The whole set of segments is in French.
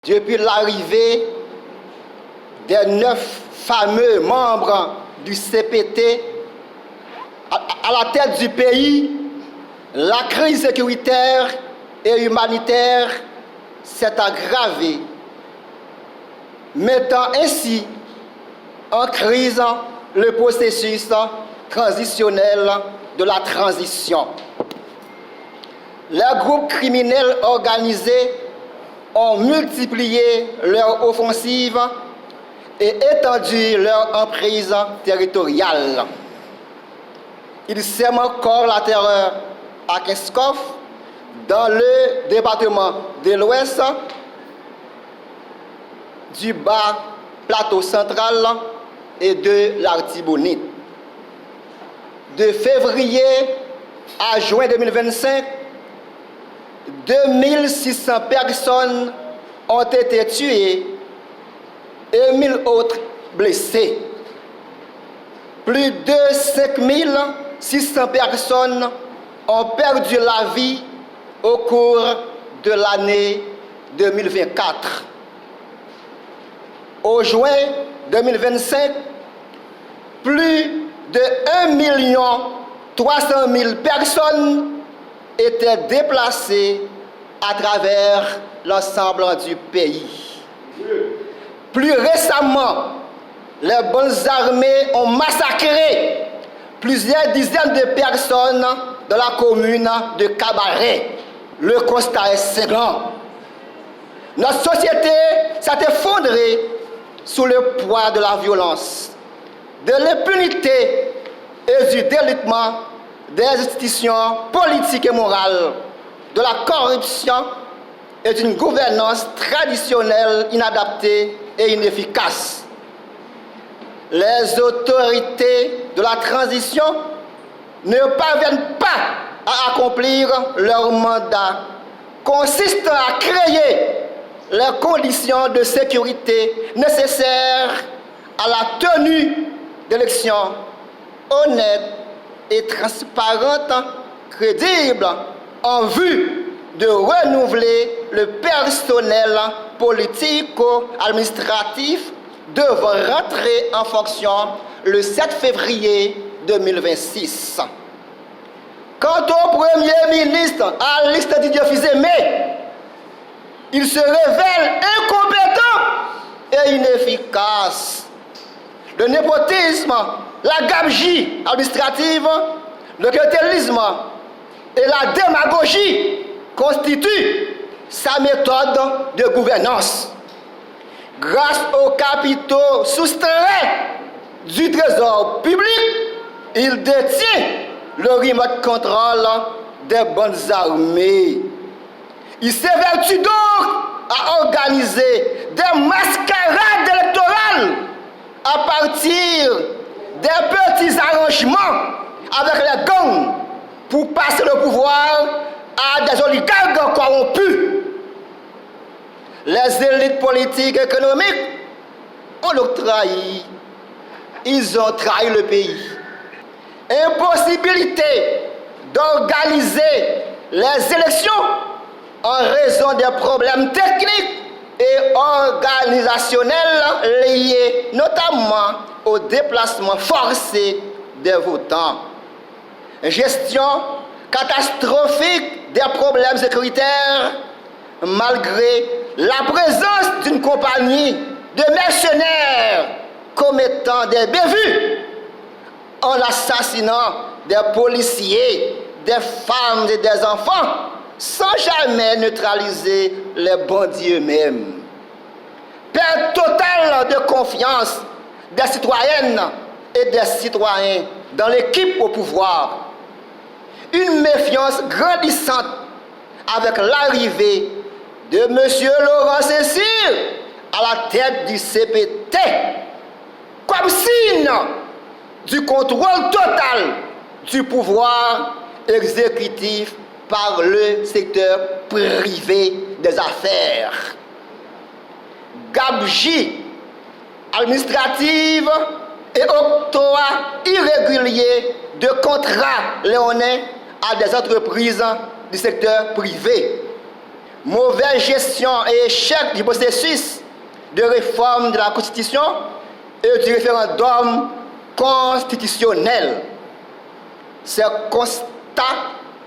Depuis l'arrivée des 9 fameux membres du CPT à la tête du pays, la crise sécuritaire et humanitaire s'est aggravée, mettant ainsi en crise le processus transitionnel de la transition. Les groupes criminels organisés ont multiplié leur offensive et étendu leur emprise territoriale. Ils sèment encore la terreur à Kinskov, dans le département de l'Ouest, du bas plateau central et de l'Artibonite. De février à juin 2025, 2600 personnes ont été tuées et 1000 autres blessées. Plus de 5600 personnes ont perdu la vie au cours de l'année 2024. Au juin 2025, plus de 1 300 000 personnes étaient déplacées à travers l'ensemble du pays. Plus récemment, les bandes armées ont massacré plusieurs dizaines de personnes dans la commune de Cabaret. Le constat est cinglant. Notre société s'est effondrée sous le poids de la violence, de l'impunité et du délitement des institutions politiques et morales, de la corruption et d'une gouvernance traditionnelle inadaptée et inefficace. Les autorités de la transition ne parviennent pas à accomplir leur mandat, consistant à créer les conditions de sécurité nécessaires à la tenue d'élections honnêtes et transparentes, crédibles, en vue de renouveler le personnel politico-administratif devant rentrer en fonction le 7 février 2026. Quant au Premier ministre Alix Didier Fils-Aimé, il se révèle incompétent et inefficace. Le népotisme, la gabegie administrative, le clientélisme et la démagogie constituent sa méthode de gouvernance. Grâce aux capitaux soustraits du trésor public, il détient le remote contrôle des bandes armées. Il s'évertue donc à organiser des mascarades électorales à partir des petits arrangements avec les gangs pour passer le pouvoir à des oligarques corrompus. Les élites politiques et économiques ont donc trahi. Ils ont trahi le pays. Impossibilité d'organiser les élections en raison des problèmes techniques et organisationnels liés notamment au déplacement forcé des votants. Gestion catastrophique des problèmes sécuritaires malgré la présence d'une compagnie de mercenaires commettant des bévues en assassinant des policiers, des femmes et des enfants sans jamais neutraliser les bandits eux-mêmes. Perte totale de confiance des citoyennes et des citoyens dans l'équipe au pouvoir. Une méfiance grandissante avec l'arrivée de M. Laurent Cécile à la tête du CPT, comme signe du contrôle total du pouvoir exécutif par le secteur privé des affaires. Gabegie administrative et octroi irrégulier de contrats léonins à des entreprises du secteur privé. mauvaise gestion et échec du processus de réforme de la Constitution et du référendum constitutionnel. Ces constats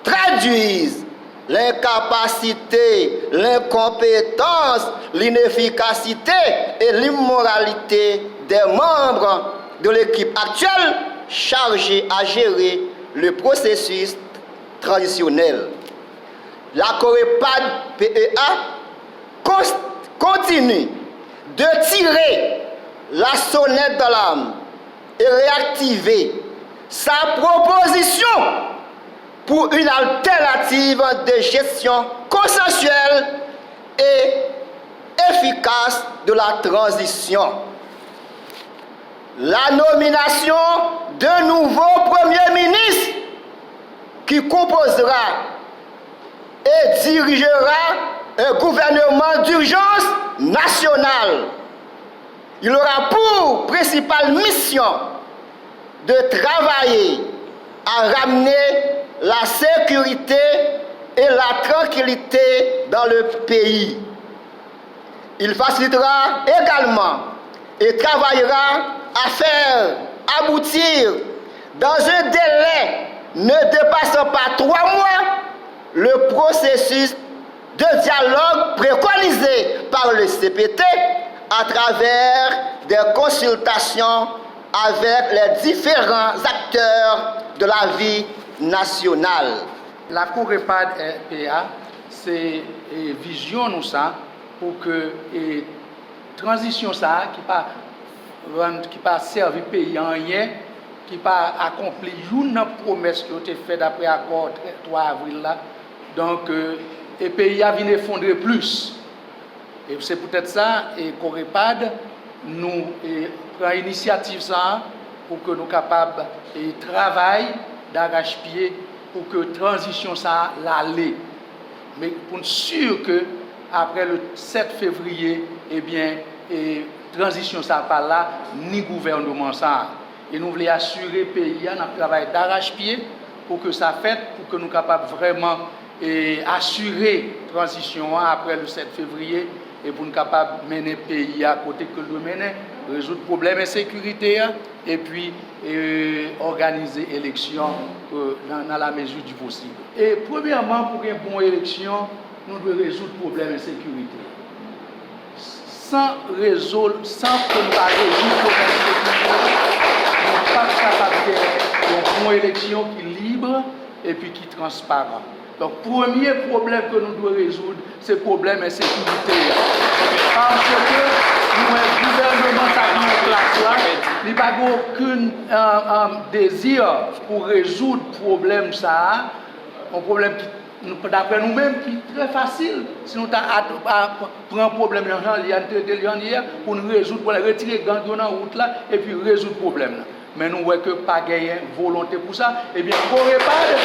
traduisent l'incapacité, l'incompétence, l'inefficacité et l'immoralité des membres de l'équipe actuelle chargée à gérer le processus transitionnel. La Corepad PEA continue de tirer la sonnette d'alarme et réactiver sa proposition pour une alternative de gestion consensuelle et efficace de la transition. La nomination d'un nouveau Premier ministre qui composera et dirigera un gouvernement d'urgence nationale. Il aura pour principale mission de travailler à ramener la sécurité et la tranquillité dans le pays. Il facilitera également et travaillera à faire aboutir dans un délai ne dépassant pas 3 mois le processus de dialogue préconisé par le CPT à travers des consultations avec les différents acteurs de la vie nationale. La Corepad PA, c'est vision nous ça pour que transition ça qui pas servi pays en rien, qui pas accompli une promesse qui a été faite d'après accord 3 avril là. Donc le pays a venu effondrer plus. Et c'est peut-être ça et Corepad nous prend l'initiative ça pour que nous soyons capables de travailler d'arrache-pied pour que la transition ça l'aller. Mais pour être sûr que après le 7 février, eh bien, transition ça pas là, ni gouvernement ça. Et nous voulons assurer le pays, un travail d'arrache-pied pour que ça fait, pour que nous soyons capables vraiment assurer la transition après le 7 février et pour nous capables de mener le pays à côté que le mener, résoudre le problème de sécurité et puis organiser l'élection dans la mesure du possible. Et premièrement, pour une bonne élection, nous devons résoudre le problème de sécurité. Sans que nous résoudre le problème de sécurité, nous ne sommes pas capables de faire une bonne élection qui est libre et puis qui est transparente. Donc, le premier problème que nous devons résoudre, c'est le problème de sécurité. Parce que nous, le gouvernement qui est en place là, il n'y a pas aucun désir pour résoudre le problème ça, un problème qui, d'après nous-mêmes, qui est très facile. Si nous prenons un problème pour nous résoudre, pour retirer les gangs dans la route là, et puis résoudre le problème là. Mais nous voyons que pas gagner volonté pour ça. Eh bien, Corepad,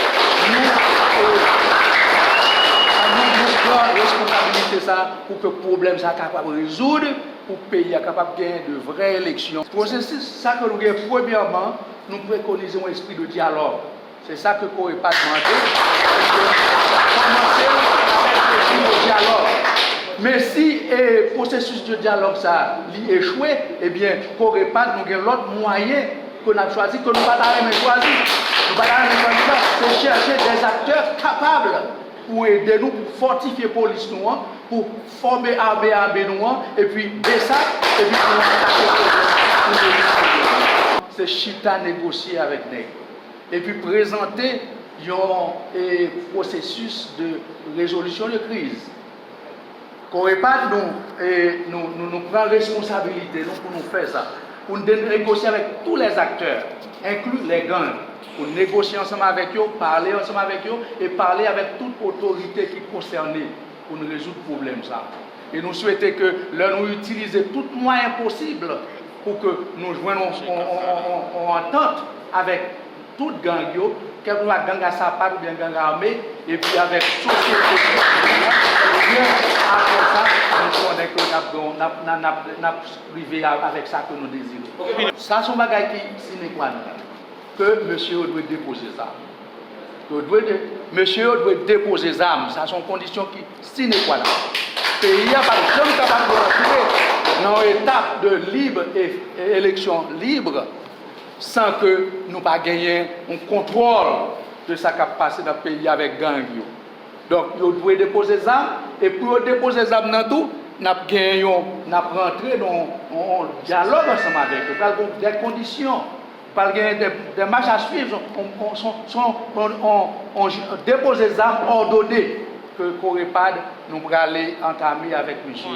nous prenons responsabilité ça pour que le problème soit capable de résoudre, pour que le pays soit capable de gagner de vraies élections. Le processus, ça que nous avons, premièrement, nous préconisons un esprit de dialogue. C'est ça que Corepad demande. Commencer avec l'esprit de dialogue. Mais si le processus de dialogue ça échoué, eh bien, Corepad, nous avons l'autre moyen qu'on a choisi, que nous ne pouvons pas choisir. Nous ne pouvons pas choisir, c'est chercher des acteurs capables pour aider nous, pour fortifier la police, pour former l'armée et puis des sacs, et puis pour attaquer. C'est chita négocier avec nous. Et puis présenter un processus de résolution de crise. Corepad, nous prenons responsabilité pour nous faire ça. Pour négocier avec tous les acteurs, inclus les gangs, pour négocier ensemble avec eux, parler ensemble avec eux et parler avec toute autorité qui est concernée pour nous résoudre le problème. Ça. Et nous souhaitons que nous utilisions tous les moyens possibles pour que nous joignions en entente avec toute gang, quel que soit gang à sapate ou bien gang armé, et puis avec société. Après ça, nous connaissons que nous avons privé avec ça que nous désirons. Ça, c'est un bagage qui sine qua non. Que monsieur doit déposer ça. Monsieur doit déposer les armes. Ça sont conditions qui sine qua non. Le pays n'a pas de capable de rentrer dans une étape de libre et élection libre sans que nous pas gagnions un contrôle de ce qui a passé dans le pays avec gang. Donc, nous devons déposer les armes et pour déposer les armes dans tout, nous avons rentré dans un dialogue ensemble avec eux. Nous avons des conditions. Pas des marches à suivre, on dépose des armes ordonnées que Corépad nous allons entamer avec monsieur.